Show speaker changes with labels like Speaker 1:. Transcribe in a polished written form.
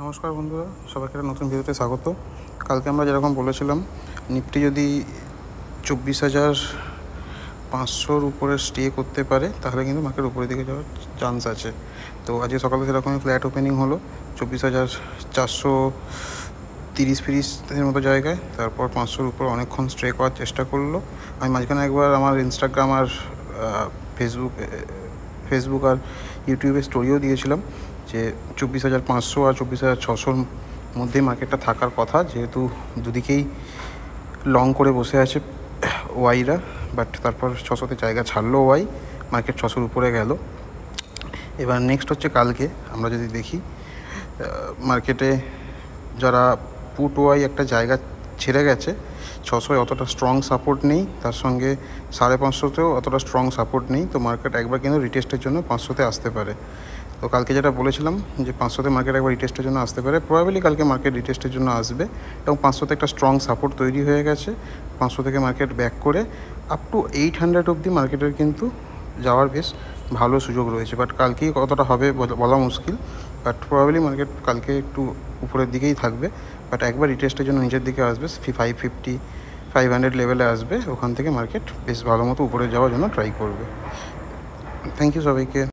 Speaker 1: নমস্কার বন্ধুরা, সবাইকে একটা নতুন ভিডিওতে স্বাগত। কালকে আমরা যেরকম বলেছিলাম, নিফটি যদি 24,500 উপরে স্টে করতে পারে তাহলে কিন্তু মার্কেট উপরের দিকে যাওয়ার চান্স আছে। তো আজকে সকালে সেরকমই ফ্ল্যাট ওপেনিং হলো 24,430-40 মতো জায়গায়। তারপর 500-র উপর অনেকক্ষণ স্টে করার চেষ্টা করলো। আমি মাঝখানে একবার আমার ইনস্টাগ্রাম আর ফেসবুক আর ইউটিউবে স্টোরিও দিয়েছিলাম যে 24,500 আর 24,600-র মধ্যেই মার্কেটটা থাকার কথা, যেহেতু দুদিকেই লং করে বসে আছে ওয়াইরা। বাট তারপর 600-তে জায়গা ছাড়লো ওয়াই, মার্কেট 600-র উপরে গেল। এবার নেক্সট হচ্ছে কালকে আমরা যদি দেখি মার্কেটে যারা পুট ওয়াই একটা জায়গা ছেড়ে গেছে, 600-য় অতটা স্ট্রং সাপোর্ট নেই, তার সঙ্গে 550-তেও অতটা স্ট্রং সাপোর্ট নেই। তো মার্কেট একবার কিন্তু রিটেস্টের জন্য 500-তে আসতে পারে। তো কালকে যেটা বলেছিলাম যে 500-তে মার্কেট একবার রিটেস্টের জন্য আসতে পারে, প্রবাবলি কালকে মার্কেট রিটেস্টের জন্য আসবে এবং 500-তে একটা স্ট্রং সাপোর্ট তৈরি হয়ে গেছে। 500 থেকে মার্কেট ব্যাক করে আপ টু 800 অবধি মার্কেটের কিন্তু যাওয়ার বেশ ভালো সুযোগ রয়েছে। বাট কালকেই কতটা হবে বলা মুশকিল, বাট প্রবাবলি মার্কেট কালকে একটু উপরের দিকেই থাকবে। বাট একবার রিটেস্টের জন্য নিচের দিকে আসবে, 550-500 লেভেলে আসবে, ওখান থেকে মার্কেট বেশ ভালো মতো উপরে যাওয়ার জন্য ট্রাই করবে। থ্যাংক ইউ সবাইকে।